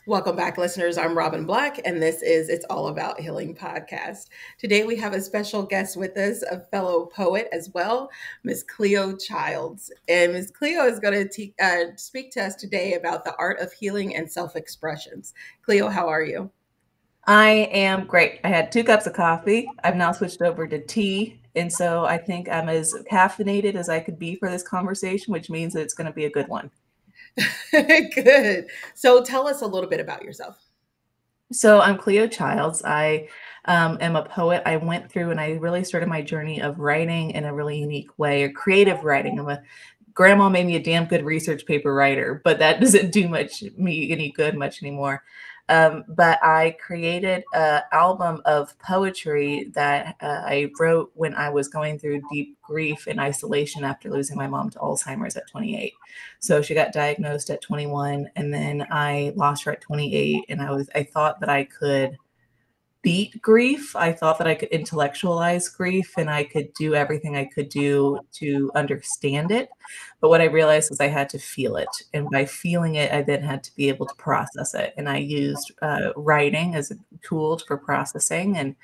Welcome back, listeners. I'm Robin Black, and this is It's All About Healing podcast. Today, we have a special guest with us, a fellow poet as well, Miss Cleo Childs. And Miss Cleo is going to speak to us today about the art of healing and self-expressions. Cleo, how are you? I am great. I had 2 cups of coffee. I've now switched over to tea. And so I think I'm as caffeinated as I could be for this conversation, which means that it's going to be a good one. Good. So tell us a little bit about yourself. So I'm Cleo Childs. I am a poet. I went through and I really started my journey of writing in a really unique way, or creative writing. Grandma made me a damn good research paper writer, but that doesn't do me any good much anymore. But I created an album of poetry that I wrote when I was going through deep grief and isolation after losing my mom to Alzheimer's at 28. So she got diagnosed at 21, and then I lost her at 28. And I thought that I could beat grief. I thought that I could intellectualize grief and I could do everything I could do to understand it. But what I realized is I had to feel it. And by feeling it, I then had to be able to process it. And I used writing as a tool for processing. And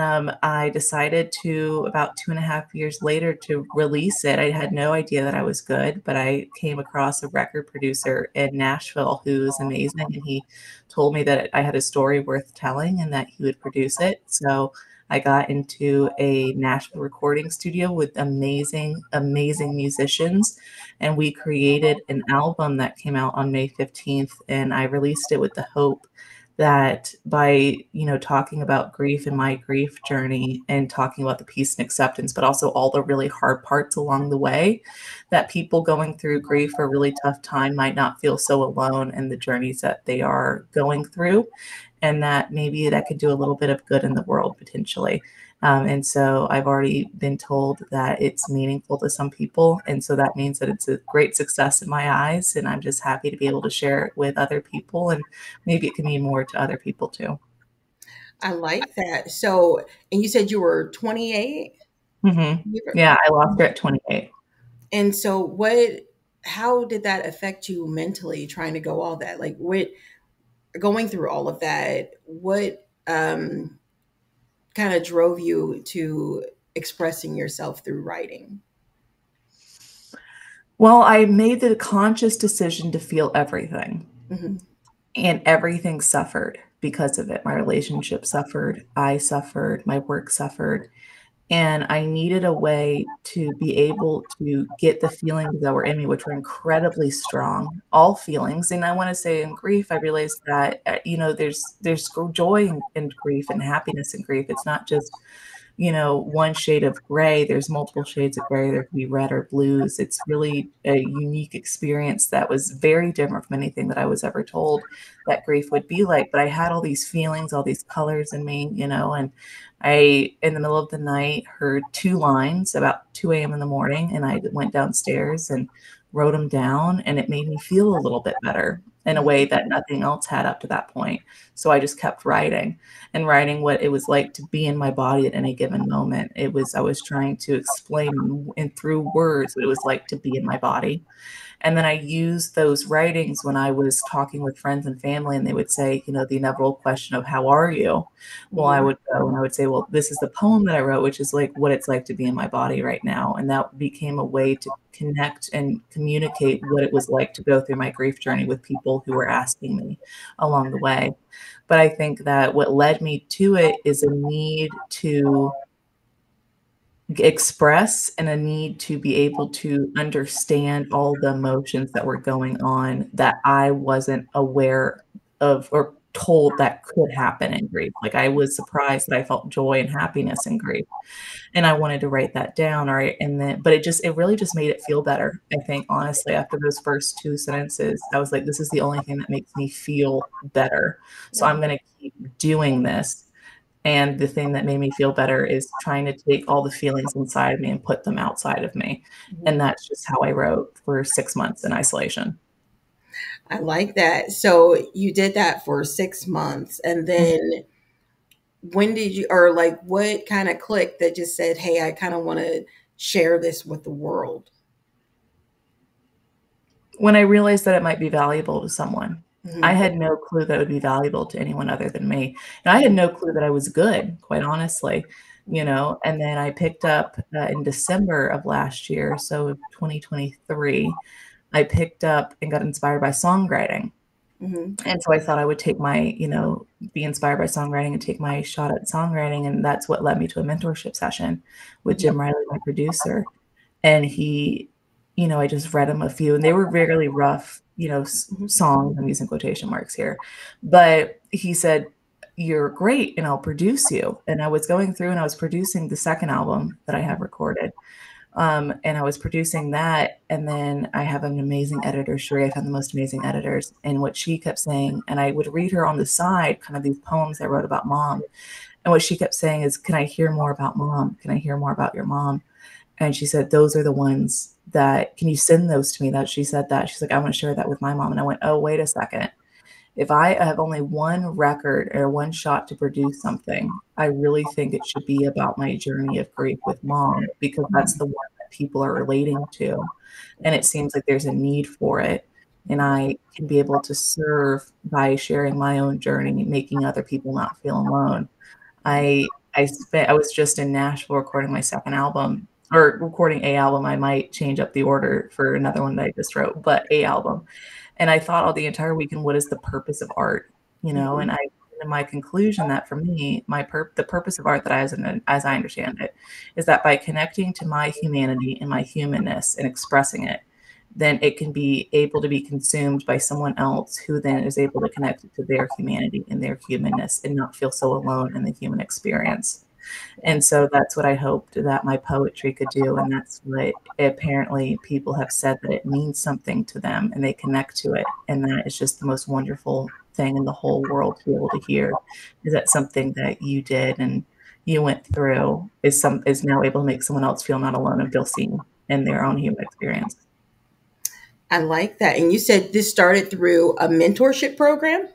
I decided to, about 2.5 years later, to release it. I had no idea that I was good, but I came across a record producer in Nashville who was amazing, and he told me that I had a story worth telling and that he would produce it. So I got into a Nashville recording studio with amazing, amazing musicians, and we created an album that came out on May 15th, and I released it with the hope that by talking about grief and my grief journey and talking about the peace and acceptance, but also all the really hard parts along the way, that people going through grief or a really tough time might not feel so alone in the journeys that they are going through, and that maybe that could do a little bit of good in the world potentially. And so I've already been told that it's meaningful to some people. And so that means that it's a great success in my eyes. And I'm just happy to be able to share it with other people. And maybe it can mean more to other people too. I like that. So, and you said you were 28? Yeah, I lost her at 28. And so how did that affect you mentally trying to go all that? Like going through all of that, what kind of drove you to expressing yourself through writing? Well, I made the conscious decision to feel everything, Hmm. and everything suffered because of it. My relationship suffered, I suffered, my work suffered. And I needed a way to be able to get the feelings that were in me, which were incredibly strong, all feelings. And I want to say in grief, I realized that, there's joy in grief and happiness in grief. It's not just, one shade of gray. There's multiple shades of gray. There can be red or blues. It's really a unique experience that was very different from anything that I was ever told that grief would be like. But I had all these feelings, all these colors in me, and I, in the middle of the night, heard 2 lines about 2 a.m. in the morning, and I went downstairs and wrote them down, and it made me feel a little bit better in a way that nothing else had up to that point. So I just kept writing and writing what it was like to be in my body at any given moment. I was trying to explain and through words what it was like to be in my body. And then I used those writings when I was talking with friends and family, and they would say, the inevitable question of, how are you? Well, I Hmm. would go and I would say, well, this is the poem that I wrote, which is like what it's like to be in my body right now. And that became a way to connect and communicate what it was like to go through my grief journey with people who were asking me along the way. But I think that what led me to it is a need to express and a need to be able to understand all the emotions that were going on that I wasn't aware of or told that could happen in grief. Like, I was surprised that I felt joy and happiness in grief, and I wanted to write that down, right? And then but it really just made it feel better. I think, honestly, after those first 2 sentences, I was like, "This is the only thing that makes me feel better, so I'm gonna keep doing this." And the thing that made me feel better is trying to take all the feelings inside of me and put them outside of me. And that's just how I wrote for 6 months in isolation. I like that. So you did that for 6 months, and Mhm. then when did you, or like, what kind of clicked that just said, "Hey, I kind of want to share this with the world"? When I realized that it might be valuable to someone. I Mhm. had no clue that would be valuable to anyone other than me. And I had no clue that I was good, quite honestly, you Mhm. know. And then I picked up in December of last year, so 2023, I picked up and got inspired by songwriting. Mhm. And so I thought I would take my, be inspired by songwriting and take my shot at songwriting. And that's what led me to a mentorship session with Mhm. Jim Riley, my producer. And he, I just read him a few, and they were really rough, Mhm. songs. I'm using quotation marks here. But he said, "You're great, and I'll produce you." And I was going through and I was producing the second album that I have Mhm. recorded. And I was producing that. And then I have an amazing editor, Sheree. I found the most amazing editors. And what she kept saying, and I would read her on the side, kind of these poems I wrote about mom. And what she kept saying is, "Can I hear more about mom? Can I hear more about your mom?" And she said, "Those are the ones that, can you send those to me?" That she said that. She's like, "I want to share that with my mom." And I went, "Oh, wait a second. If I have only one record or one shot to produce something, I really think it should be about my journey of grief with mom, because that's the one that people are relating to. And it seems like there's a need for it. And I can be able to serve by sharing my own journey, making other people not feel alone." I was just in Nashville recording my second album, or recording a album. I might change up the order for another one that I just wrote, but a album. And I thought all the entire weekend, what is the purpose of art? And Mhm. I came to my conclusion that for me, the purpose of art, that as I understand it, is that by connecting to my humanity and my humanness and expressing it, then it can be able to be consumed by someone else, who then is able to connect to their humanity and their humanness and not feel so alone in the human experience. Yeah. And so that's what I hoped that my poetry could do. And that's what apparently people have said, that it means something to them and they connect to it. And that is just the most wonderful thing in the whole world to be able to hear, is that something that you did and you went through is now able to make someone else feel not alone and feel seen in their own human experience. I like that. And you said this started through a mentorship program?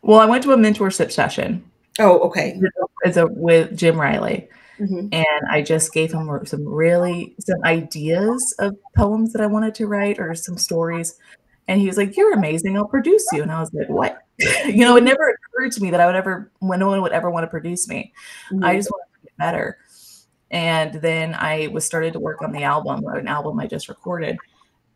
Well, I went to a mentorship session Oh, okay. with Jim Riley. Mhm. And I just gave him some ideas of poems that I wanted to write, or some stories. And he was like, "You're amazing. I'll produce you." And I was like, "What?" It Mhm. never occurred to me that no one would ever want to produce me. I Mhm. just wanted to get better. And then I was started to work on an album I just recorded.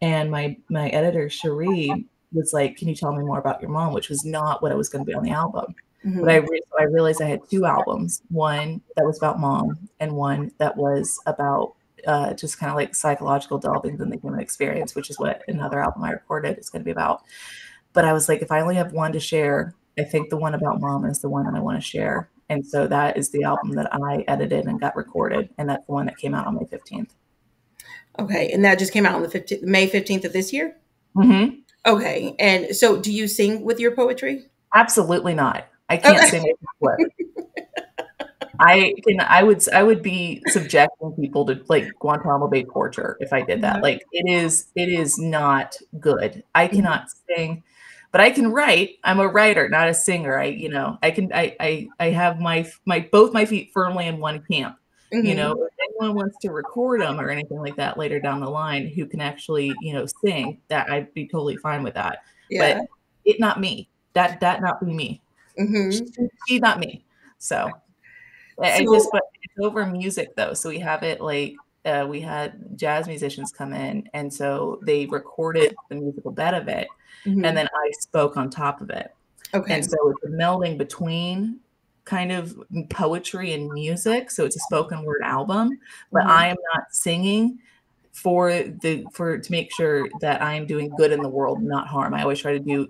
And my editor, Cherie, was like, "Can you tell me more about your mom?" Which was not what I was going to be on the album. But Mhm. I realized I had two albums, one that was about mom, and one that was about just kind of like psychological delving in the human experience, which is what another album I recorded is going to be about. But I was like, if I only have one to share, I think the one about mom is the one that I want to share. And so that is the album that I edited and got recorded. And that's the one that came out on May 15th. Okay. And that just came out on the 15th, May 15th of this year? Mm-hmm. Okay. And so do you sing with your poetry? Absolutely not. I can't Okay. sing with a flip. I would be subjecting people to like Guantanamo Bay torture if I did that. Uh-huh. Like, it is not good. I Mhm. cannot sing, but I can write. I'm a writer, not a singer. I have my both my feet firmly in one camp. Mhm. If anyone wants to record them or anything like that later down the line, who can actually, sing, that I'd be totally fine with that. Yeah. But it not me. That not be me. Mhm. She not me. So I So just, but it's over music though. So we have it like, we had jazz musicians come in, and so they recorded the musical bed of it, and mhm. then I spoke on top of it. And Okay. so it's a melding between kind of poetry and music. So it's a spoken word album, but I Mhm. am not singing to make sure that I am doing good in the world, not harm. I always try to do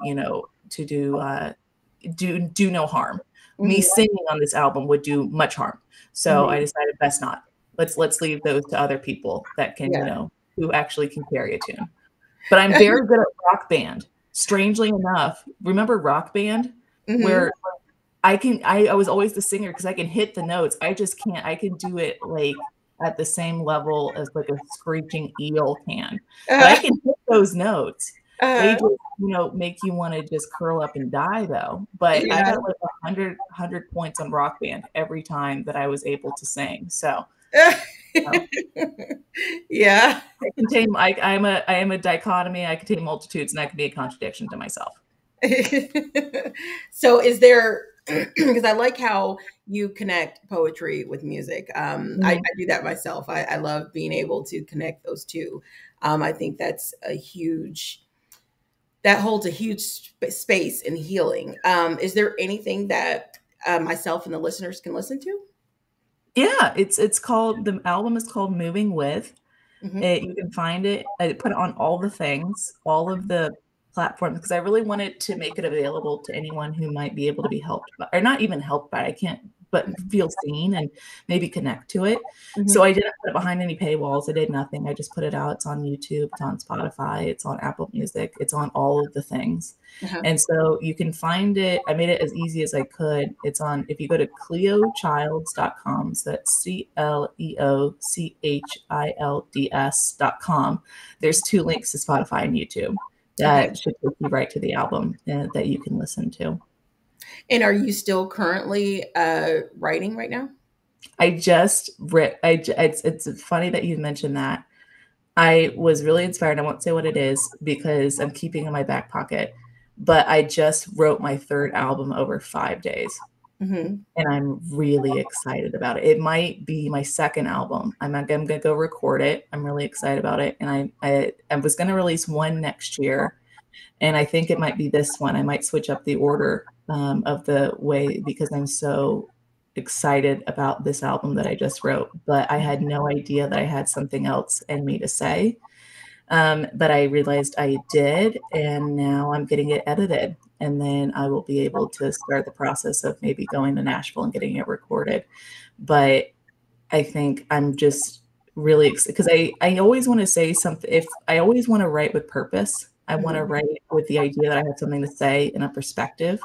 no harm. Me Mhm. singing on this album would do much harm. So I Mhm. decided best not. Let's leave those to other people that can, Yeah. who actually can carry a tune. But I'm very good at Rock Band. Strangely enough, remember Rock Band, Mhm. where I was always the singer because I can hit the notes. I just can't. I can do it like at the same level as like a screeching eel can, but I Uh, can hit those notes. They uh, just, make you want to just curl up and die though. But I yeah. got like 100 points on Rock Band every time that I was able to sing. So, uh, Yeah. I am a dichotomy. I contain multitudes, and I can be a contradiction to myself. So is there, because I like how you connect poetry with music. I Mhm. do that myself. I love being able to connect those two. I think that holds a huge space in healing. Is there anything that myself and the listeners can listen to? Yeah, it's called the album is called Moving With. Hmm. You can find it. I put it on all the things, all of the platforms, because I really wanted to make it available to anyone who might be able to be helped by, or not even helped by, I can't, but feel seen and maybe connect to it. So Hmm. I didn't put it behind any paywalls. I did nothing. I just put it out. It's on YouTube, it's on Spotify, it's on Apple Music, it's on all of the things. Uh-huh. And so you can find it. I made it as easy as I could. It's on, if you go to cleochilds.com, so that's CleoChilds.com, there's two links to Spotify and YouTube Okay. that should take you right to the album that you can listen to. And are you still currently writing right now? I just read, it's funny that you mentioned that. I was really inspired. I won't say what it is because I'm keeping it in my back pocket, but I just wrote my third album over 5 days. Hmm. And I'm really excited about it. It might be my second album. I'm gonna go record it. I'm really excited about it. And I was gonna release one next year, and I think it might be this one. I might switch up the order of the way because I'm so excited about this album that I just wrote. But I had no idea that I had something else in me to say. But I realized I did, and now I'm getting it edited. And then I will be able to start the process of maybe going to Nashville and getting it recorded. But I think I'm just really excited because I always want to say something. If I always want to write with purpose, I want to Hmm. write with the idea that I have something to say and a perspective.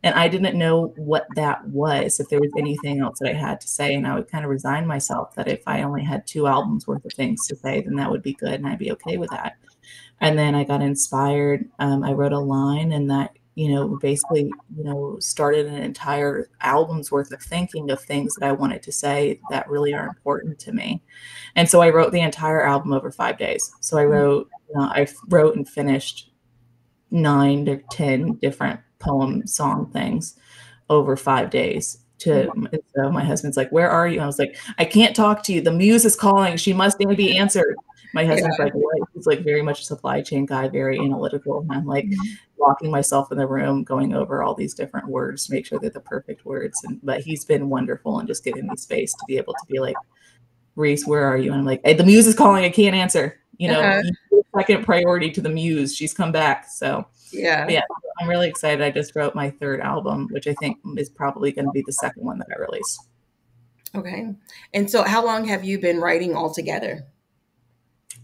And I didn't know what that was, if there was anything else that I had to say. And I would kind of resign myself that if I only had two albums worth of things to say, then that would be good and I'd be okay with that. And then I got inspired. I wrote a line and that, basically, started an entire album's worth of thinking of things that I wanted to say that really are important to me. And so I wrote the entire album over 5 days. So I wrote and finished 9 to 10 different poem song things over 5 days. So my husband's like, "Where are you?" I was like, "I can't talk to you. The muse is calling. She must be answered." My husband's Yeah. like, "What?" He's like very much a supply chain guy, very analytical. And I'm like Mhm. locking myself in the room, going over all these different words to make sure they're the perfect words. But he's been wonderful and just giving me space to be able to be like, "Reese, where are you?" And I'm like, "Hey, the muse is calling. I can't answer. Uh-huh. You give second priority to the muse. She's come back." So, but Yeah. yeah, I'm really excited. I just wrote my third album, which I think is probably going to be the second one that I release. Okay. And so how long have you been writing altogether?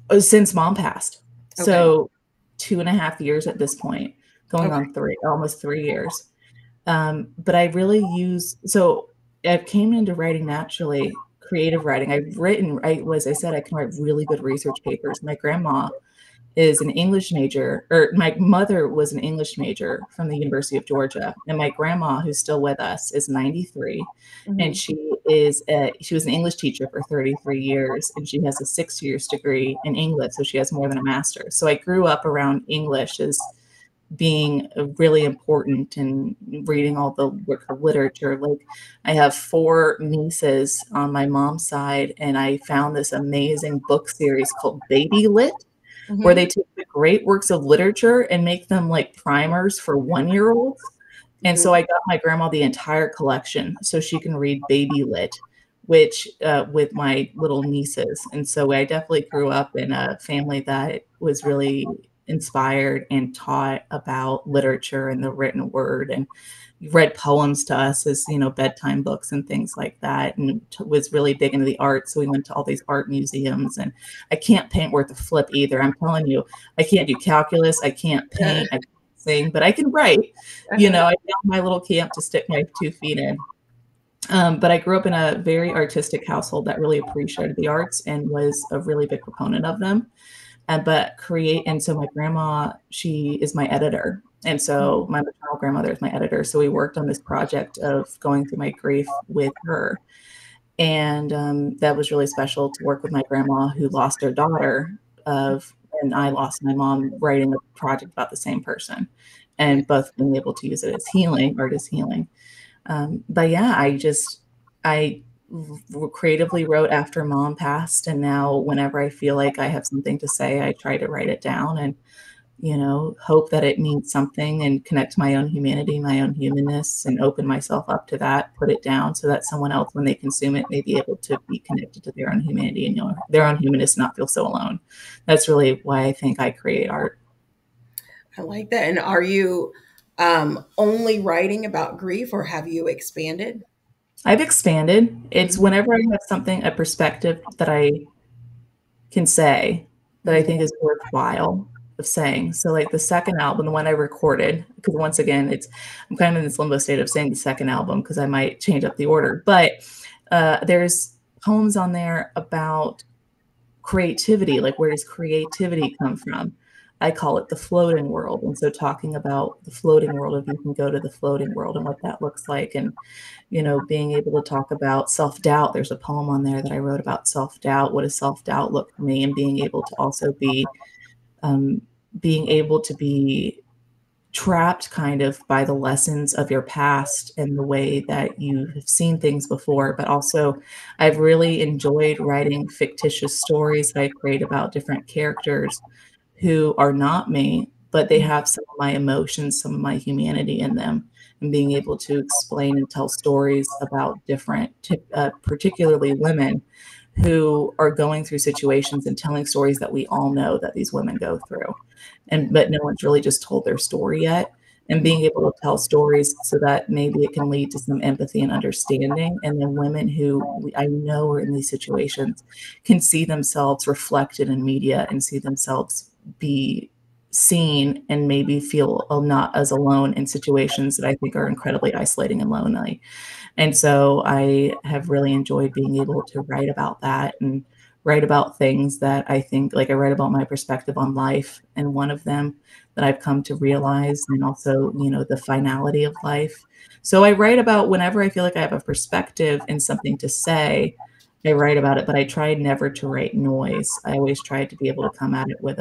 Oh, since mom passed. Okay. So 2.5 years at this point, going Okay. on three, almost 3 years. But I really so I came into writing naturally, creative writing. As I said, I can write really good research papers. My grandma is an English major, or my mother was an English major from the University of Georgia, and my grandma, who's still with us, is 93, and Hmm. she was an English teacher for 33 years, and she has a 6 years degree in English, so she has more than a master's. So I grew up around English as being really important and reading all the work of literature. Like I have four nieces on my mom's side, and I found this amazing book series called Baby Lit where Hmm. they take the great works of literature and make them like primers for 1 year olds. And so Hmm. I got my grandma the entire collection so she can read Baby Lit, which with my little nieces. And so I definitely grew up in a family that was really inspired and taught about literature and the written word and read poems to us as bedtime books and things like that, and was really big into the art. So we went to all these art museums. And I can't paint worth a flip either. I'm telling you, I can't do calculus, I can't Uh, paint, I can't sing, but I can write. uh-huh. I found my little camp to stick my 2 feet in. But I grew up in a very artistic household that really appreciated the arts and was a really big proponent of them. And so my grandma, she is my editor. And so my maternal grandmother is my editor. So we worked on this project of going through my grief with her. And that was really special to work with my grandma who lost her daughter of and I lost my mom writing a project about the same person, Yeah. and both being able to use it as healing, art as healing. But yeah, I creatively wrote after mom passed, and now whenever I feel like I have something to say, I try to write it down and, hope that it means something and connect to my own humanity, my own humanness, and open myself up to that, put it down so that someone else, when they consume it, may be able to be connected to their own humanity and, their own humanness, not feel so alone. That's really why I think I create art. I like that. And are you only writing about grief, or have you expanded? I've expanded. It's Hmm. whenever I have something, a perspective that I can say that I Hmm. think is worthwhile of saying. So like the second album, the one I recorded, because once again, I'm kind of in this limbo state of saying the second album because I might change up the order. But there's poems on there about creativity, like where does creativity come from? I call it the floating world. And so talking about the floating world, if you can go to the floating world and what that looks like, and being able to talk about self-doubt. There's a poem on there that I wrote about self-doubt. What does self-doubt look for me? And being able to also um, being able to be trapped kind of by the lessons of your past and the way that you have seen things before. But also, I've really enjoyed writing fictitious stories that I create about different characters who are not me, but they have some of my emotions, some of my humanity in them, and being able to explain and tell stories about different, particularly women who are going through situations and telling stories that we all know that these women go through. Yeah. But no one's really just told their story yet. And being able to tell stories so that maybe it can lead to some empathy and understanding. And then women who I know are in these situations can see themselves reflected in media and see themselves be seen and maybe feel not as alone in situations that I think are incredibly isolating and lonely. And so I have really enjoyed being able to write about that and write about things that I think, like I write about my perspective on life, and one of them that I've come to realize, and also, the finality of life. So I write about whenever I feel like I have a perspective and something to say, I write about it, but I try never to write noise. I always try to be able to come at it with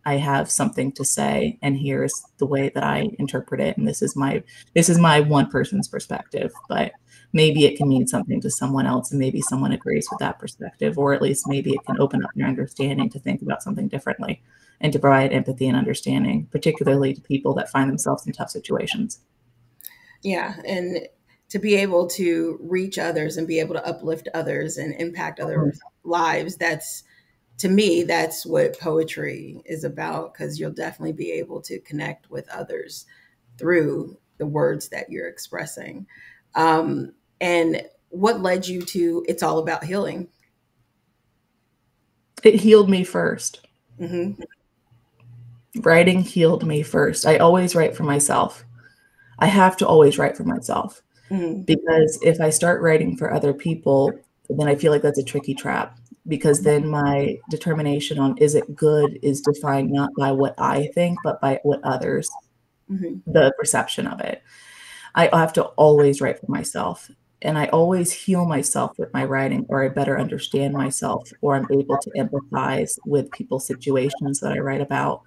I have something to say, and here's the way that I interpret it, and this is my one person's perspective, but maybe it can mean something to someone else, and maybe someone agrees with that perspective, or at least maybe it can open up their understanding to think about something differently and to provide empathy and understanding, particularly to people that find themselves in tough situations. Yeah. And to be able to reach others and be able to uplift others and impact Mhm. others' lives, that's, to me, that's what poetry is about, because you'll definitely be able to connect with others through the words that you're expressing. And what led you to It's All About Healing? It healed me first. Hmm. Writing healed me first. I always write for myself. I have to always write for myself. Hmm. Because if I start writing for other people, then I feel like that's a tricky trap, because then my determination on is it good is defined not by what I think, but by what others, Hmm. the perception of it. I have to always write for myself. And I always heal myself with my writing, or I better understand myself, or I'm able to empathize with people's situations that I write about.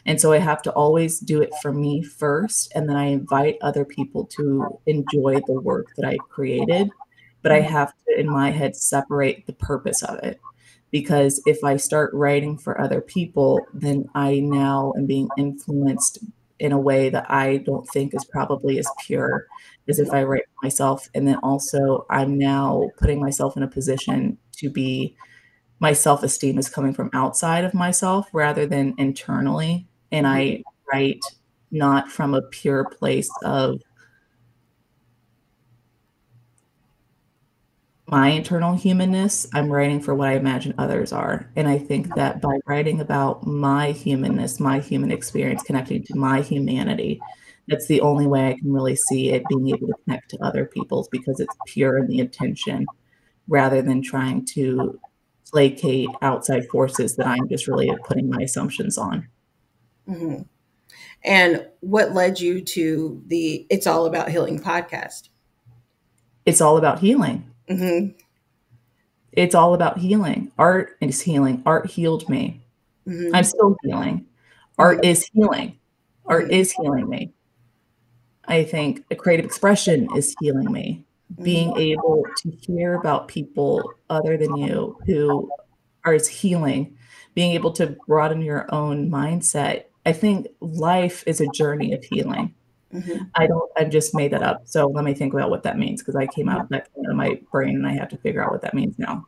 And so I have to always do it for me first. And then I invite other people to enjoy the work that I created. But I have to, in my head, separate the purpose of it. Because if I start writing for other people, then I now am being influenced in a way that I don't think is probably as pure as if I write for myself. And then also, I'm now putting myself in a position to be my self-esteem is coming from outside of myself rather than internally. And Hmm. I write not from a pure place of my internal humanness. I'm writing for what I imagine others are. And I think that by writing about my humanness, my human experience, connecting to my humanity, that's the only way I can really see it being able to connect to other people's, because it's pure in the intention rather than trying to placate outside forces that I'm just really putting my assumptions on. Hmm. And what led you to the It's All About Healing podcast? It's all about healing. Hmm. It's all about healing. Art is healing. Art healed me. I'm Mhm. still healing. Art Mhm. is healing. Art Mhm. is healing me. I think a creative expression is healing me. Being Mhm. able to hear about people other than you who are is healing, being able to broaden your own mindset. I think life is a journey of healing. Mhm. I just made that up, so let me think about what that means because Mhm. that came out of my brain, and I have to figure out what that means now.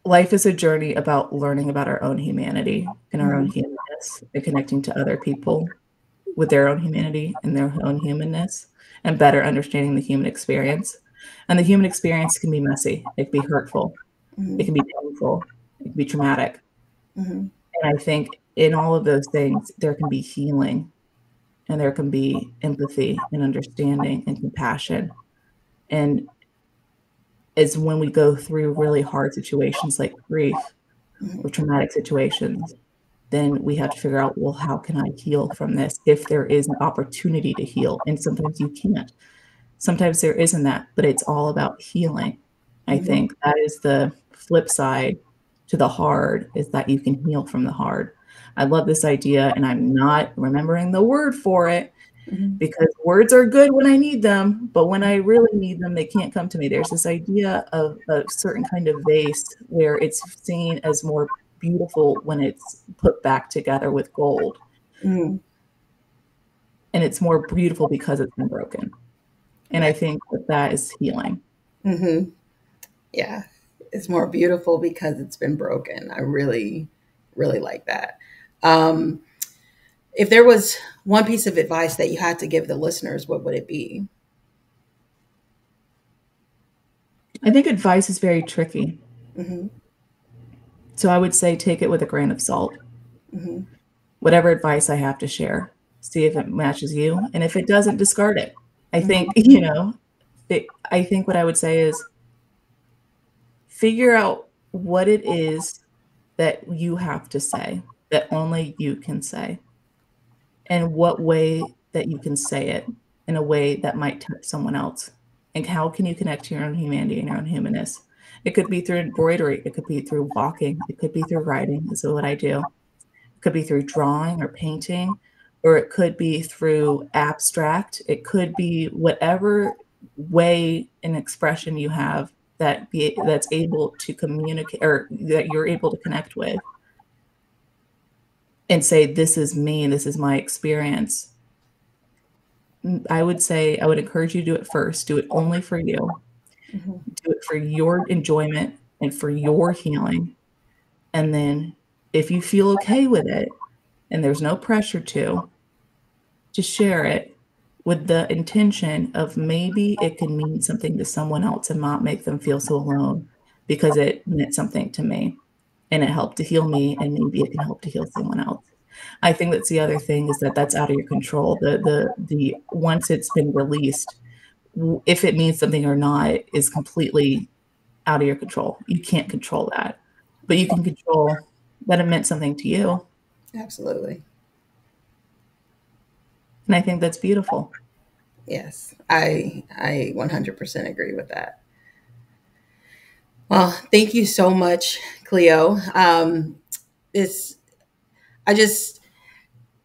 Life is a journey about learning about our own humanity and our own Mhm. humanness and connecting to other people with their own humanity and their own humanness and better understanding the human experience. And the human experience can be messy, it can be hurtful, it Mhm. can be painful, it can be traumatic. Mhm. And I think in all of those things, there can be healing and there can be empathy and understanding and compassion. And it's when we go through really hard situations like grief or Mhm. traumatic situations, then we have to figure out, well, how can I heal from this if there is an opportunity to heal? And sometimes you can't. Sometimes there isn't that, but it's all about healing. I Mhm. think that is the flip side to the hard is that you can heal from the hard. I love this idea, and I'm not remembering the word for it Mhm. because words are good when I need them, but when I really need them, they can't come to me. There's this idea of a certain kind of vase where it's seen as more beautiful when it's put back together with gold, Mhm. and it's more beautiful because it's been broken. And Yeah. I think that that is healing. Mhm. Yeah. It's more beautiful because it's been broken. I really, really like that. Um, if there was one piece of advice that you had to give the listeners, what would it be? I think advice is very tricky. Mhm. So I would say take it with a grain of salt. Mhm. Whatever advice I have to share, see if it matches you. And if it doesn't, discard it. I think, Mhm. I think what I would say is figure out what it is that you have to say, that only you can say, and what way that you can say it in a way that might touch someone else. And how can you connect to your own humanity and your own humanness? It could be through embroidery, it could be through walking, it could be through writing. This is what I do. It could be through drawing or painting, or it could be through abstract. It could be whatever way and expression you have that's able to communicate or that you're able to connect with and say, "This is me, and this is my experience." I would say I would encourage you to do it first. Do it only for you. Mhm. Do it for your enjoyment and for your healing. And then if you feel okay with it and there's no pressure to share it with the intention of maybe it can mean something to someone else and not make them feel so alone because it meant something to me and it helped to heal me and maybe it can help to heal someone else. I think that's the other thing is that that's out of your control. The once it's been released, if it means something or not is completely out of your control. You can't control that, but you can control that it meant something to you. Absolutely. And I think that's beautiful. Yes. I 100% agree with that. Well, thank you so much, Cleo. It's I just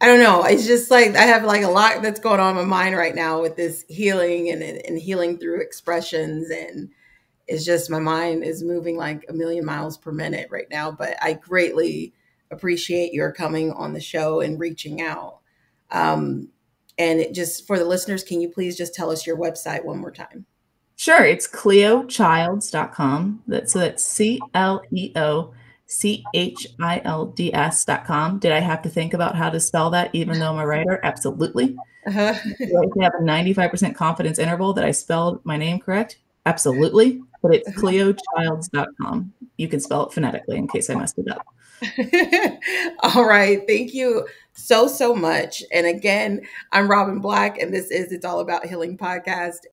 I don't know. It's just like I have like a lot that's going on in my mind right now with this healing and healing through expressions, and it's just my mind is moving like a million miles per minute right now. But I greatly appreciate your coming on the show and reaching out. Um, and it just for the listeners, can you please just tell us your website one more time? Sure, it's cleochilds.com. That's CleoChilds.com. Did I have to think about how to spell that even though I'm a writer? Absolutely. Uh-huh. Do I have to have a 95% confidence interval that I spelled my name correct? Absolutely. But it's cleochilds.com. You can spell it phonetically in case I messed it up. All right. Thank you so, so much. And again, I'm Robin Black, and this is It's All About Healing podcast.